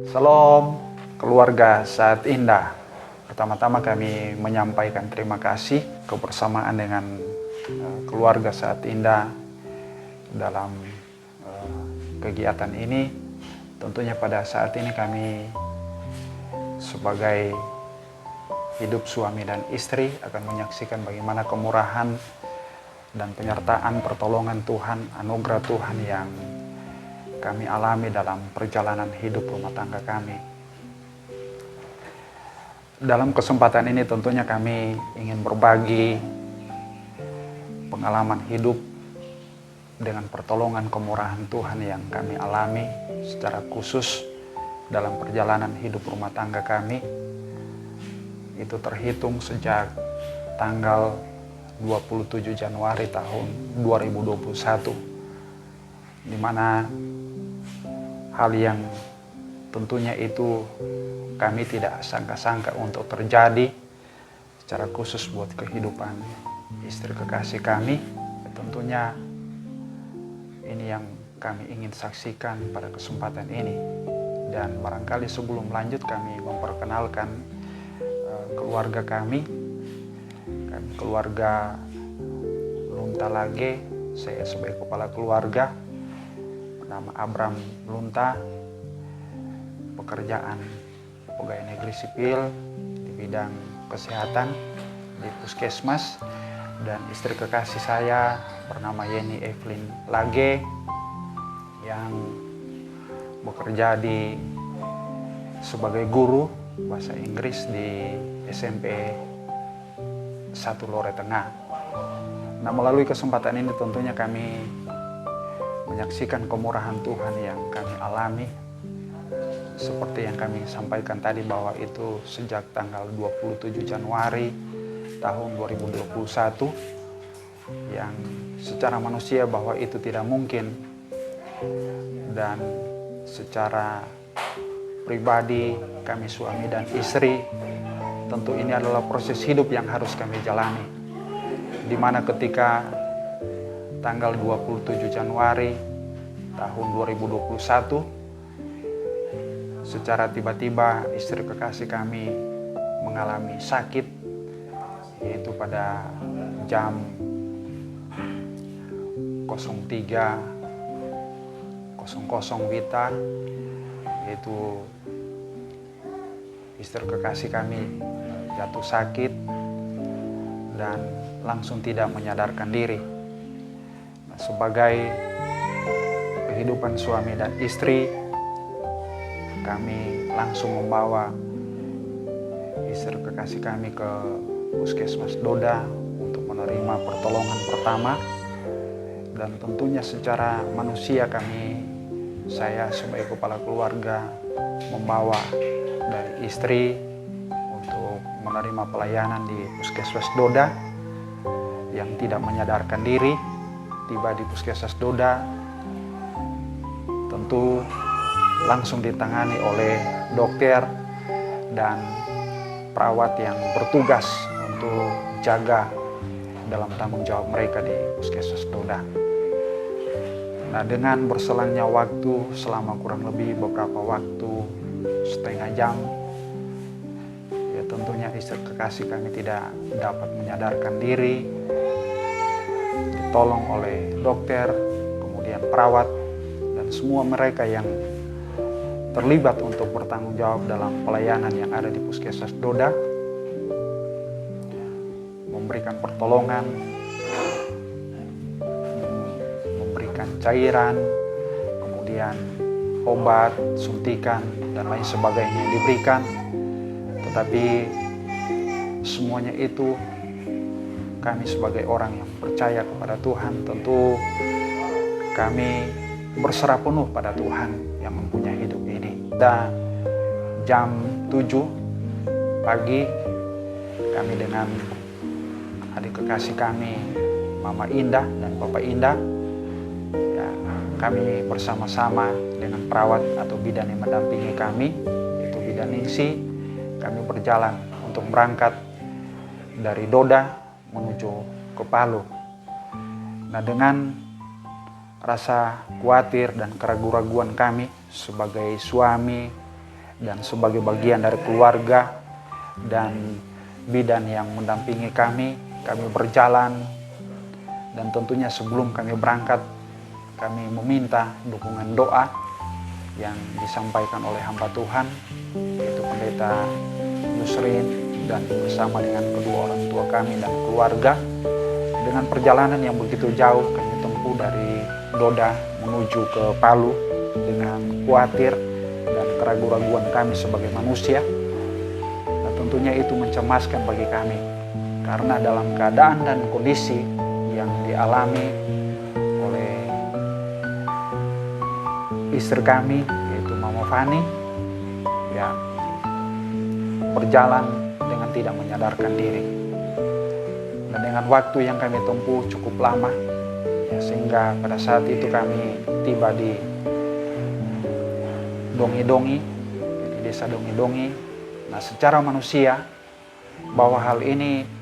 Salam keluarga Saat Indah. Pertama-tama kami menyampaikan terima kasih kebersamaan dengan keluarga Saat Indah dalam kegiatan ini. Tentunya pada saat ini kami sebagai hidup suami dan istri akan menyaksikan bagaimana kemurahan dan penyertaan pertolongan Tuhan, anugerah Tuhan yang kami alami dalam perjalanan hidup rumah tangga kami. Dalam kesempatan ini tentunya kami ingin berbagi pengalaman hidup dengan pertolongan kemurahan Tuhan yang kami alami secara khusus dalam perjalanan hidup rumah tangga kami. Itu terhitung sejak tanggal 27 Januari tahun 2021, di mana hal yang tentunya itu kami tidak sangka-sangka untuk terjadi secara khusus buat kehidupan istri kekasih kami. Tentunya ini yang kami ingin saksikan pada kesempatan ini. Dan barangkali sebelum lanjut kami memperkenalkan keluarga kami keluarga Lunta Lage. Saya sebagai kepala keluarga, nama Abram Lunta, pekerjaan pegawai negeri sipil di bidang kesehatan di puskesmas, dan istri kekasih saya bernama Yeni Evelyn Lage yang bekerja sebagai guru bahasa Inggris di SMP 1 Lore Tengah. Nah, melalui kesempatan ini tentunya kami menyaksikan kemurahan Tuhan yang kami alami. Seperti yang kami sampaikan tadi bahwa itu sejak tanggal 27 Januari tahun 2021 yang secara manusia bahwa itu tidak mungkin, dan secara pribadi kami suami dan istri tentu ini adalah proses hidup yang harus kami jalani, di mana ketika tanggal 27 Januari tahun 2021 secara tiba-tiba istri kekasih kami mengalami sakit, yaitu pada jam 03.00 WITA, yaitu istri kekasih kami jatuh sakit dan langsung tidak menyadarkan diri. Nah, sebagai kehidupan suami dan istri, kami langsung membawa istri kekasih kami ke puskesmas Doda untuk menerima pertolongan pertama. Dan tentunya secara manusia saya sebagai kepala keluarga membawa dari istri untuk menerima pelayanan di puskesmas Doda yang tidak menyadarkan diri. Tiba di puskesmas Doda tentu langsung ditangani oleh dokter dan perawat yang bertugas untuk jaga dalam tanggung jawab mereka di puskesmas Doda. Nah, dengan berselangnya waktu selama kurang lebih beberapa waktu, setengah jam, ya tentunya istri kekasih kami tidak dapat menyadarkan diri, ditolong oleh dokter, kemudian perawat, dan semua mereka yang terlibat untuk bertanggung jawab dalam pelayanan yang ada di puskesmas Doda, memberikan pertolongan, memberikan cairan, kemudian obat, suntikan, dan lain sebagainya yang diberikan. Tetapi semuanya itu kami sebagai orang yang percaya kepada Tuhan, tentu kami berserah penuh pada Tuhan yang mempunyai hidup ini. Dan jam 7 pagi kami dengan adik kekasih kami, Mama Indah dan Bapak Indah, ya, kami bersama-sama dengan perawat atau bidan yang mendampingi kami, yaitu Bidan Ningsi, kami berjalan untuk berangkat dari Doda menuju ke Palu. Nah, dengan rasa khawatir dan keraguan-raguan kami sebagai suami dan sebagai bagian dari keluarga dan bidan yang mendampingi kami berjalan. Dan tentunya sebelum kami berangkat, kami meminta dukungan doa yang disampaikan oleh hamba Tuhan, yaitu Pendeta Yusrin, dan bersama dengan kedua orang tua kami dan keluarga. Dengan perjalanan yang begitu jauh kami tempuh dari Doda menuju ke Palu dengan khawatir dan keraguan-raguan kami sebagai manusia. Nah, tentunya itu mencemaskan bagi kami, karena dalam keadaan dan kondisi yang dialami oleh istri kami, yaitu Mama Fani, ya, berjalan dengan tidak menyadarkan diri. Dan dengan waktu yang kami tempuh cukup lama, ya, sehingga pada saat itu kami tiba di Dongi-Dongi, di desa Dongi-Dongi. Nah, secara manusia, bahwa hal ini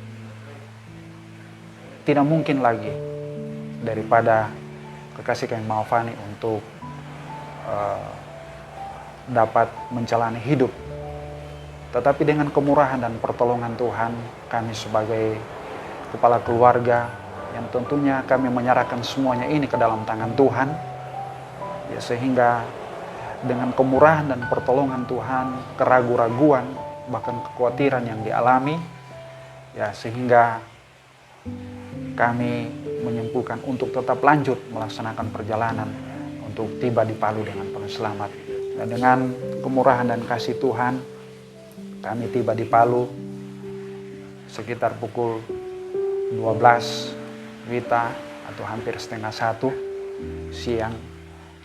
tidak mungkin lagi daripada kekasih kami Mama Fani untuk dapat menjalani hidup. Tetapi dengan kemurahan dan pertolongan Tuhan, kami sebagai kepala keluarga yang tentunya kami menyerahkan semuanya ini ke dalam tangan Tuhan, ya, sehingga dengan kemurahan dan pertolongan Tuhan, keraguan-raguan bahkan kekhawatiran yang dialami, ya, sehingga kami menyimpulkan untuk tetap lanjut melaksanakan perjalanan untuk tiba di Palu dengan penuh selamat. Dan dengan kemurahan dan kasih Tuhan, kami tiba di Palu sekitar pukul 12 WITA atau hampir setengah 1 siang,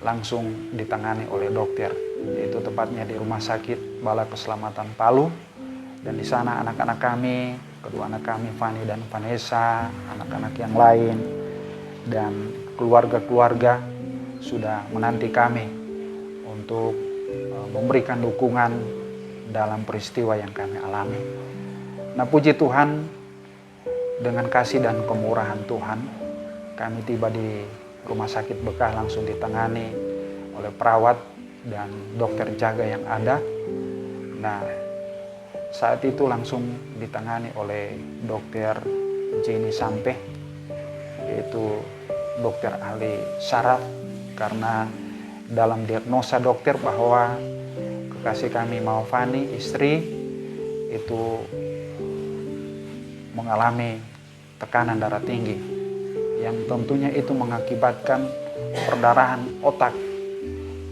langsung ditangani oleh dokter, yaitu tepatnya di Rumah Sakit Balai Keselamatan Palu. Dan di sana anak-anak kami, kedua anak kami Fani dan Vanessa, anak-anak yang lain, dan keluarga-keluarga sudah menanti kami untuk memberikan dukungan dalam peristiwa yang kami alami. Nah, puji Tuhan, dengan kasih dan kemurahan Tuhan, kami tiba di Rumah Sakit Bekah, langsung ditangani oleh perawat dan dokter jaga yang ada. Nah, saat itu langsung ditangani oleh dokter Jenny Sampe, yaitu dokter ahli saraf, karena dalam diagnosa dokter bahwa kekasih kami Mama Fani, istri, itu mengalami tekanan darah tinggi, yang tentunya itu mengakibatkan perdarahan otak,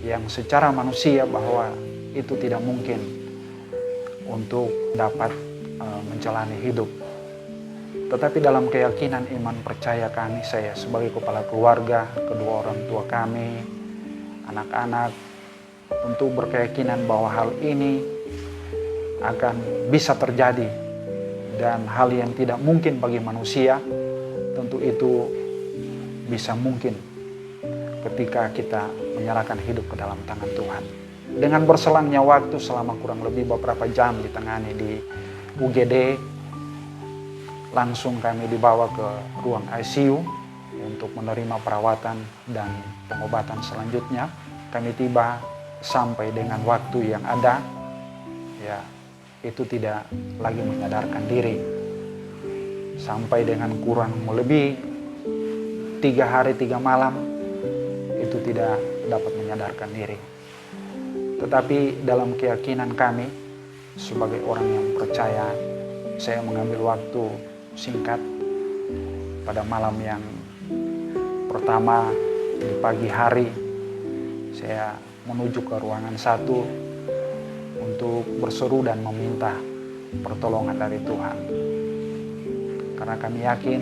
yang secara manusia bahwa itu tidak mungkin untuk dapat menjalani hidup. Tetapi dalam keyakinan iman percaya kami, saya sebagai kepala keluarga, kedua orang tua kami, anak-anak, tentu berkeyakinan bahwa hal ini akan bisa terjadi, dan hal yang tidak mungkin bagi manusia tentu itu bisa mungkin ketika kita menyerahkan hidup ke dalam tangan Tuhan. Dengan berselangnya waktu selama kurang lebih beberapa jam ditangani di UGD, langsung kami dibawa ke ruang ICU untuk menerima perawatan dan pengobatan selanjutnya. Kami tiba sampai dengan waktu yang ada, ya, itu tidak lagi menyadarkan diri. Sampai dengan kurang lebih 3 hari 3 malam, itu tidak dapat menyadarkan diri. Tetapi dalam keyakinan kami sebagai orang yang percaya, saya mengambil waktu singkat pada malam yang pertama di pagi hari. Saya menuju ke ruangan 1 untuk berseru dan meminta pertolongan dari Tuhan. Karena kami yakin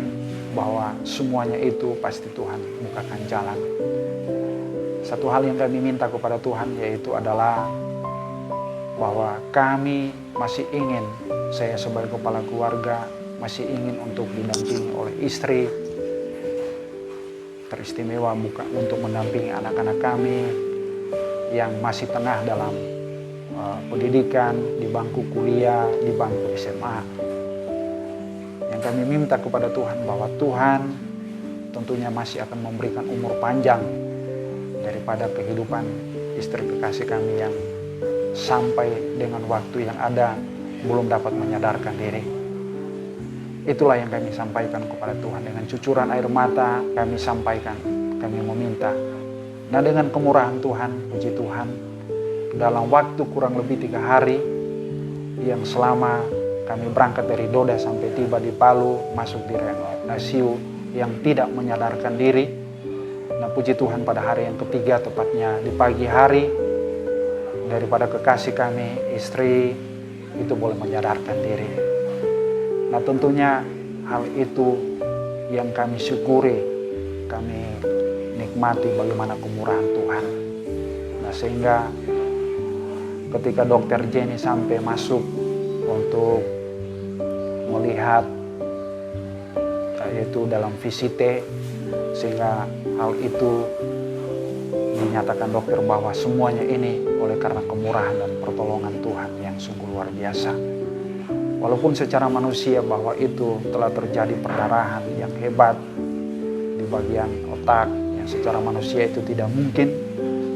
bahwa semuanya itu pasti Tuhan bukakan jalan. Satu hal yang kami minta kepada Tuhan yaitu adalah bahwa kami masih ingin, saya sebagai kepala keluarga masih ingin untuk didampingi oleh istri, teristimewa bukan untuk mendampingi anak-anak kami yang masih tengah dalam pendidikan di bangku kuliah, di bangku SMA. Yang kami minta kepada Tuhan bahwa Tuhan tentunya masih akan memberikan umur panjang daripada kehidupan istri kekasih kami yang sampai dengan waktu yang ada belum dapat menyadarkan diri. Itulah yang kami sampaikan kepada Tuhan. Dengan cucuran air mata kami sampaikan, kami meminta. Nah, dengan kemurahan Tuhan, puji Tuhan, dalam waktu kurang lebih 3 hari yang selama kami berangkat dari Doda sampai tiba di Palu, masuk di ICU yang tidak menyadarkan diri. Nah, puji Tuhan, pada hari yang ketiga, tepatnya di pagi hari, daripada kekasih kami, istri, itu boleh menyadarkan diri. Nah, tentunya hal itu yang kami syukuri, kami nikmati bagaimana kemurahan Tuhan. Nah, sehingga ketika dokter Jenny sampai masuk untuk melihat, yaitu dalam VCT, sehingga hal itu dinyatakan dokter bahwa semuanya ini oleh karena kemurahan dan pertolongan Tuhan yang sungguh luar biasa. Walaupun secara manusia bahwa itu telah terjadi perdarahan yang hebat di bagian otak, yang secara manusia itu tidak mungkin,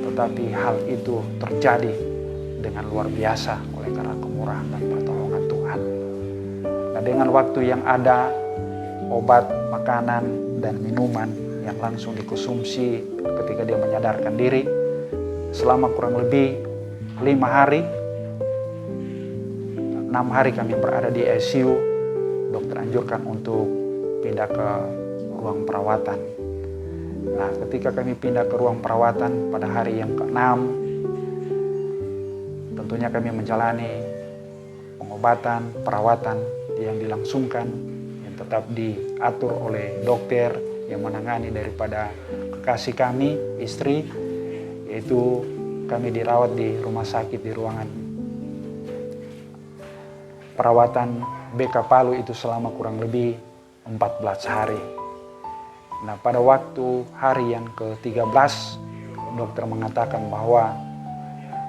tetapi hal itu terjadi dengan luar biasa oleh karena kemurahan dan pertolongan Tuhan. Nah, dengan waktu yang ada, obat, makanan, dan minuman yang langsung dikonsumsi ketika dia menyadarkan diri, selama kurang lebih 5 hari, 6 hari kami berada di ICU, dokter anjurkan untuk pindah ke ruang perawatan. Nah, ketika kami pindah ke ruang perawatan pada hari yang ke-6, tentunya kami menjalani pengobatan, perawatan yang dilangsungkan, yang tetap diatur oleh dokter yang menangani daripada kekasih kami, istri, yaitu kami dirawat di rumah sakit di ruangan perawatan BK Palu itu selama kurang lebih 14 hari. Nah, pada waktu hari yang ke-13, dokter mengatakan bahwa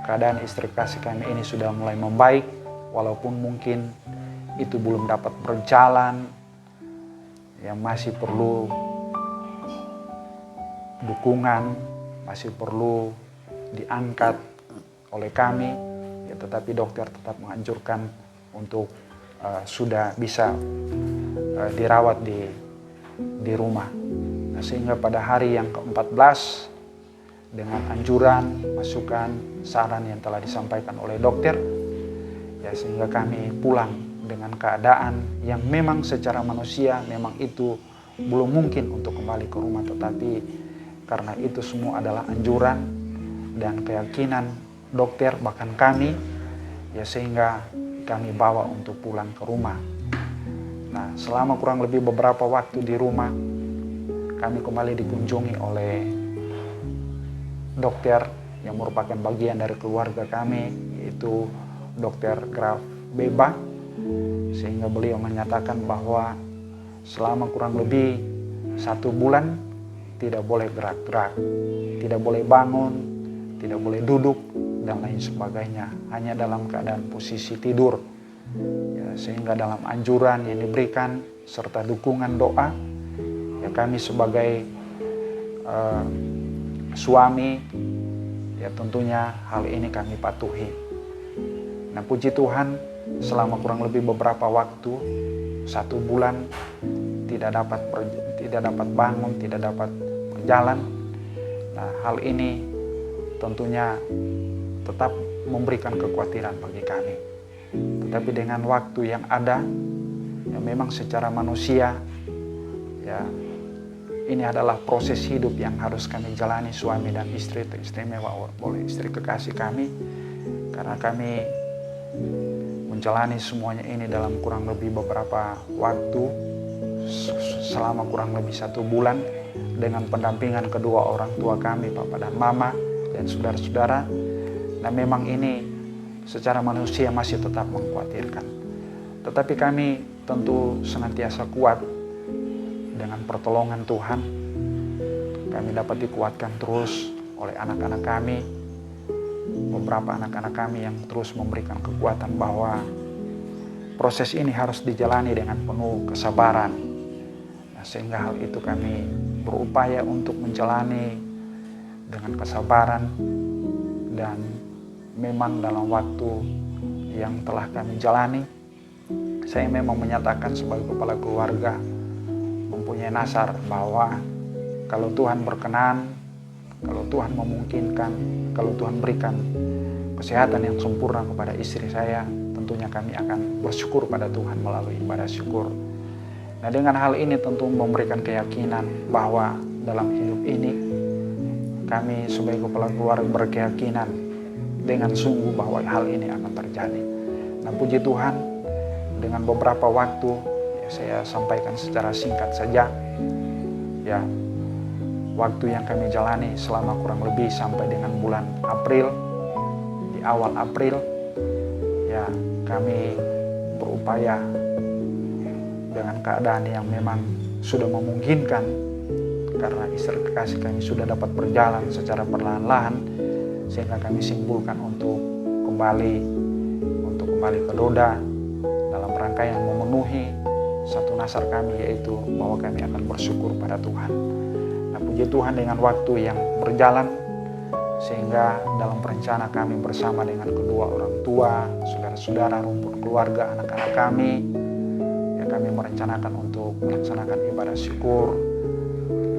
keadaan istri kasih kami ini sudah mulai membaik, walaupun mungkin itu belum dapat berjalan, yang masih perlu dukungan, masih perlu diangkat oleh kami, ya, tetapi dokter tetap menganjurkan untuk sudah bisa dirawat di rumah. Nah, sehingga pada hari yang ke-14, dengan anjuran, masukan, saran yang telah disampaikan oleh dokter, ya, sehingga kami pulang dengan keadaan yang memang secara manusia memang itu belum mungkin untuk kembali ke rumah, tetapi karena itu semua adalah anjuran dan keyakinan dokter bahkan kami, ya, sehingga kami bawa untuk pulang ke rumah. Nah, selama kurang lebih beberapa waktu di rumah, kami kembali dikunjungi oleh dokter yang merupakan bagian dari keluarga kami, yaitu Dr. Graf Beba, sehingga beliau menyatakan bahwa selama kurang lebih 1 bulan tidak boleh gerak-gerak, tidak boleh bangun, tidak boleh duduk, dan lain sebagainya, hanya dalam keadaan posisi tidur. Ya, sehingga dalam anjuran yang diberikan serta dukungan doa, ya, kami sebagai suami, ya, tentunya hal ini kami patuhi. Nah, puji Tuhan, selama kurang lebih beberapa waktu, 1 bulan tidak dapat bangun, tidak dapat berjalan. Nah, hal ini tentunya tetap memberikan kekhawatiran bagi kami. Tetapi dengan waktu yang ada, ya, memang secara manusia, ya, ini adalah proses hidup yang harus kami jalani, suami dan istri, teristimewa oleh istri kekasih kami, karena kami menjalani semuanya ini dalam kurang lebih beberapa waktu, selama kurang lebih 1 bulan, dengan pendampingan kedua orang tua kami, Papa dan Mama, dan saudara-saudara. Nah, memang ini secara manusia masih tetap mengkhawatirkan. Tetapi kami tentu senantiasa kuat dengan pertolongan Tuhan. Kami dapat dikuatkan terus oleh anak-anak kami, beberapa anak-anak kami yang terus memberikan kekuatan bahwa proses ini harus dijalani dengan penuh kesabaran. Nah, sehingga hal itu kami berupaya untuk menjalani dengan kesabaran dan memang dalam waktu yang telah kami jalani, saya memang menyatakan sebagai kepala keluarga mempunyai nasar bahwa kalau Tuhan berkenan, kalau Tuhan memungkinkan, kalau Tuhan berikan kesehatan yang sempurna kepada istri saya, tentunya kami akan bersyukur pada Tuhan melalui ibadah syukur. Nah, dengan hal ini tentu memberikan keyakinan bahwa dalam hidup ini kami sebagai kepala keluarga berkeyakinan dengan sungguh bahwa hal ini akan terjadi. Nah, puji Tuhan, dengan beberapa waktu ya, saya sampaikan secara singkat saja ya, waktu yang kami jalani selama kurang lebih sampai dengan bulan April. Di awal April ya, kami berupaya dengan keadaan yang memang sudah memungkinkan, karena istri kekasih kami sudah dapat berjalan secara perlahan-lahan, sehingga kami simpulkan untuk kembali ke Doda dalam rangkaian memenuhi satu nasar kami, yaitu bahwa kami akan bersyukur pada Tuhan. Nah, puji Tuhan, dengan waktu yang berjalan, sehingga dalam perencana kami bersama dengan kedua orang tua, saudara-saudara, rumpun keluarga, anak-anak kami, ya, kami merencanakan untuk melaksanakan ibadah syukur,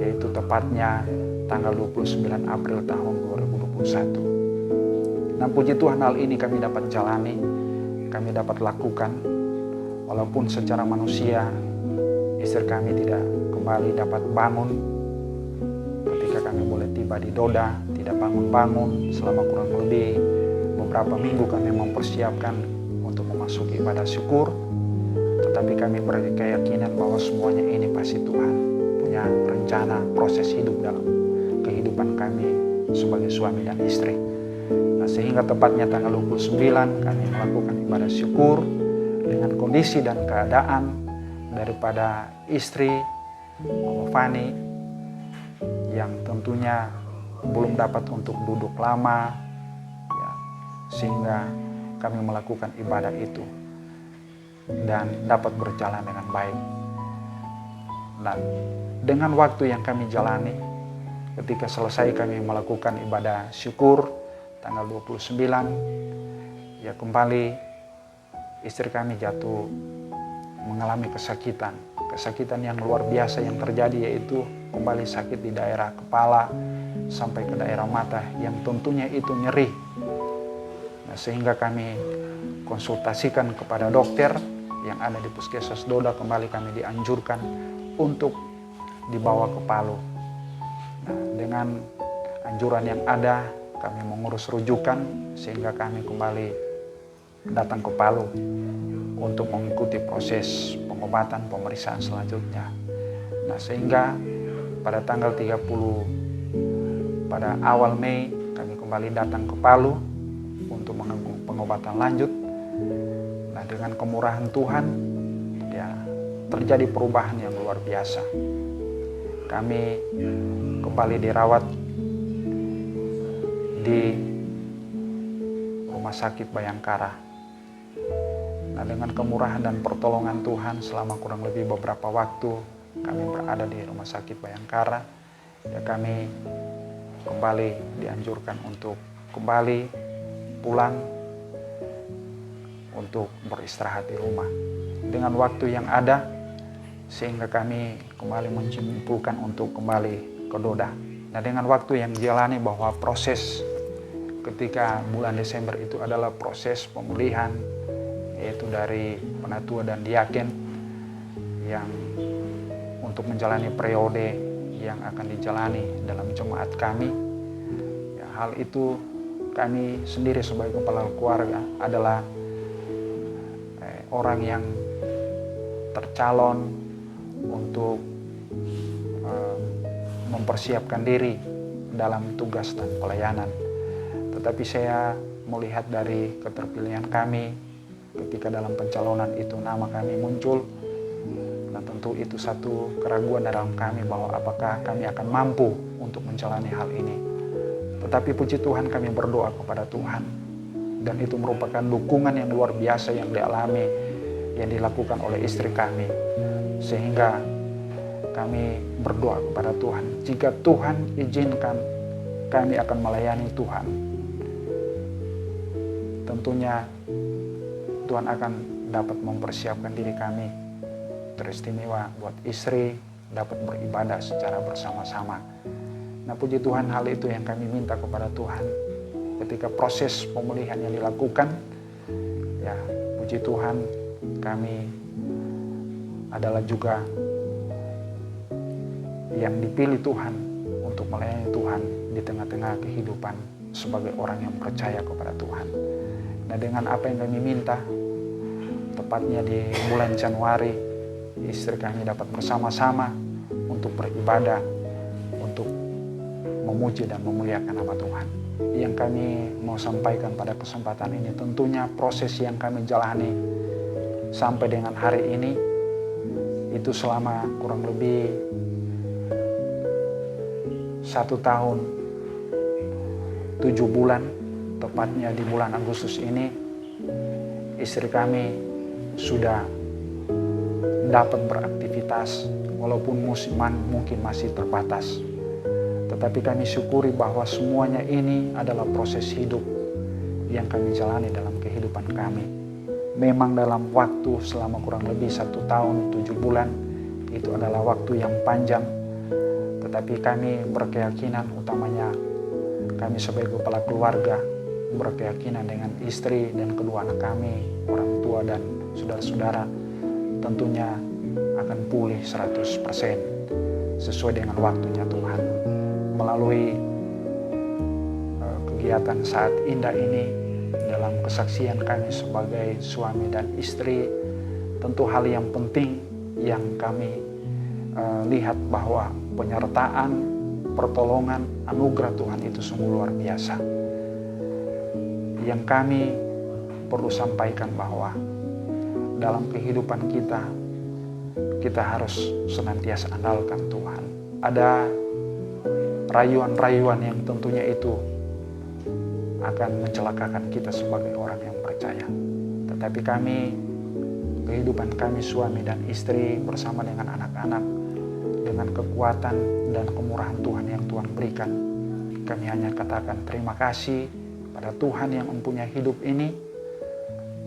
yaitu tepatnya tanggal 29 April tahun 2021. Nah, puji Tuhan, hal ini kami dapat jalani, kami dapat lakukan, walaupun secara manusia istri kami tidak kembali dapat bangun. Ketika kami boleh tiba di Doda, tidak bangun-bangun selama kurang lebih beberapa minggu kami mempersiapkan untuk memasuki ibadah syukur. Tetapi kami berkeyakinan bahwa semuanya ini pasti Tuhan punya rencana proses hidup dalam kehidupan kami sebagai suami dan istri. Nah, sehingga tepatnya tanggal 29 kami melakukan ibadah syukur dengan kondisi dan keadaan daripada istri Mama Fani yang tentunya belum dapat untuk duduk lama ya, sehingga kami melakukan ibadah itu dan dapat berjalan dengan baik. Dan dengan waktu yang kami jalani, ketika selesai kami melakukan ibadah syukur tanggal 29, ya kembali istri kami jatuh mengalami kesakitan yang luar biasa yang terjadi, yaitu kembali sakit di daerah kepala sampai ke daerah mata yang tentunya itu nyeri. Nah, sehingga kami konsultasikan kepada dokter yang ada di Puskesmas Doda, kembali kami dianjurkan untuk dibawa ke Palu. Nah, dengan anjuran yang ada, kami mengurus rujukan sehingga kami kembali datang ke Palu untuk mengikuti proses pengobatan pemeriksaan selanjutnya. Nah, sehingga pada tanggal 30 pada awal Mei kami kembali datang ke Palu untuk menunggu pengobatan lanjut. Nah, dengan kemurahan Tuhan ya, terjadi perubahan yang luar biasa. Kami kembali dirawat di Rumah Sakit Bayangkara. Nah, dengan kemurahan dan pertolongan Tuhan selama kurang lebih beberapa waktu kami berada di Rumah Sakit Bayangkara, ya kami kembali dianjurkan untuk kembali pulang untuk beristirahat di rumah dengan waktu yang ada, sehingga kami kembali menyimpulkan untuk kembali ke Doda. Nah, dengan waktu yang dijalani bahwa proses ketika bulan Desember itu adalah proses pemulihan, yaitu dari penatua dan diaken yang untuk menjalani periode yang akan dijalani dalam jemaat kami. Ya, hal itu kami sendiri sebagai kepala keluarga adalah orang yang tercalon untuk mempersiapkan diri dalam tugas dan pelayanan. Tetapi saya melihat dari keterpilihan kami ketika dalam pencalonan itu nama kami muncul, dan tentu itu satu keraguan dalam kami bahwa apakah kami akan mampu untuk menjalani hal ini. Tetapi puji Tuhan, kami berdoa kepada Tuhan, dan itu merupakan dukungan yang luar biasa yang dialami, yang dilakukan oleh istri kami, sehingga kami berdoa kepada Tuhan, jika Tuhan izinkan kami akan melayani Tuhan tentunya Tuhan akan dapat mempersiapkan diri kami teristimewa buat istri dapat beribadah secara bersama-sama. Nah, puji Tuhan, hal itu yang kami minta kepada Tuhan ketika proses pemulihan yang dilakukan. Ya, puji Tuhan, kami adalah juga yang dipilih Tuhan untuk melayani Tuhan di tengah-tengah kehidupan sebagai orang yang percaya kepada Tuhan. Nah, dengan apa yang kami minta, tepatnya di bulan Januari, istri kami dapat bersama-sama untuk beribadah, untuk memuji dan memuliakan nama Tuhan. Yang kami mau sampaikan pada kesempatan ini, tentunya proses yang kami jalani sampai dengan hari ini, itu selama kurang lebih 1 tahun 7 bulan, tepatnya di bulan Agustus ini, istri kami sudah dapat beraktivitas walaupun musiman mungkin masih terbatas. Tetapi kami syukuri bahwa semuanya ini adalah proses hidup yang kami jalani dalam kehidupan kami. Memang dalam waktu selama kurang lebih 1 tahun 7 bulan itu adalah waktu yang panjang. Tetapi kami berkeyakinan, utamanya kami sebagai kepala keluarga berkeyakinan dengan istri dan kedua anak kami, orang tua dan saudara-saudara, tentunya akan pulih 100% sesuai dengan waktunya Tuhan. Melalui kegiatan saat indah ini, dalam kesaksian kami sebagai suami dan istri, tentu hal yang penting yang kami lihat bahwa penyertaan, pertolongan, anugerah Tuhan itu sungguh luar biasa. Yang kami perlu sampaikan bahwa dalam kehidupan kita harus senantiasa andalkan Tuhan. Ada rayuan-rayuan yang tentunya itu akan mencelakakan kita sebagai orang yang percaya. Tetapi kehidupan kami suami dan istri bersama dengan anak-anak, dengan kekuatan dan kemurahan Tuhan yang Tuhan berikan, kami hanya katakan terima kasih pada Tuhan yang mempunyai hidup ini,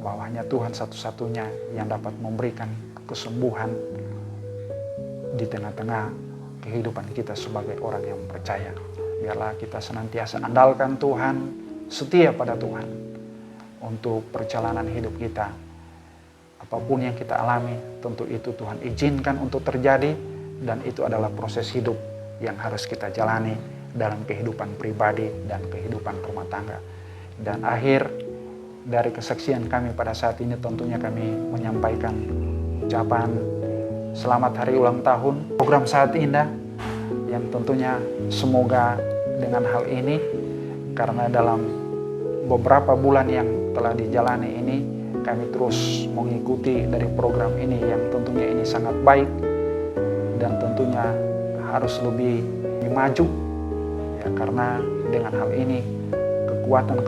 bahwa hanya Tuhan satu-satunya yang dapat memberikan kesembuhan di tengah-tengah kehidupan kita sebagai orang yang percaya. Biarlah kita senantiasa andalkan Tuhan, setia pada Tuhan untuk perjalanan hidup kita. Apapun yang kita alami, tentu itu Tuhan izinkan untuk terjadi, dan itu adalah proses hidup yang harus kita jalani dalam kehidupan pribadi dan kehidupan rumah tangga. Dan akhir dari kesaksian kami pada saat ini, tentunya kami menyampaikan ucapan selamat hari ulang tahun program Saat Indah, yang tentunya semoga dengan hal ini, karena dalam beberapa bulan yang telah dijalani ini, kami terus mengikuti dari program ini yang tentunya ini sangat baik dan tentunya harus lebih maju ya, karena dengan hal ini kekuatan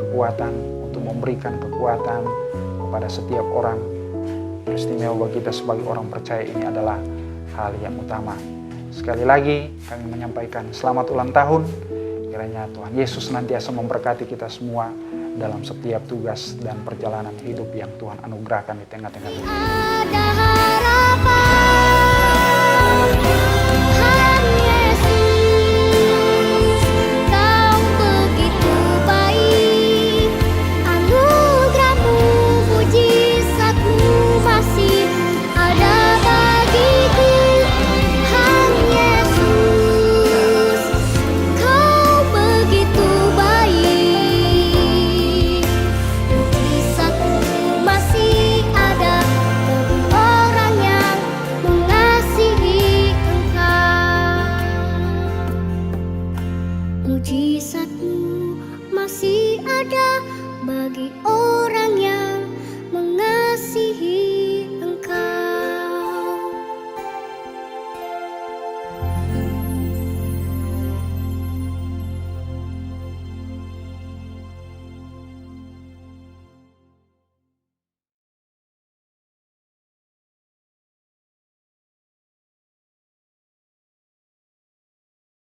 untuk memberikan kekuatan kepada setiap orang, istimewa bagi kita sebagai orang percaya, ini adalah hal yang utama. Sekali lagi kami menyampaikan selamat ulang tahun. Kiranya Tuhan Yesus senantiasa memberkati kita semua dalam setiap tugas dan perjalanan hidup yang Tuhan anugerahkan di tengah-tengah dunia. Ada harapan. Mujizat-Mu masih ada bagi orang yang mengasihi Engkau.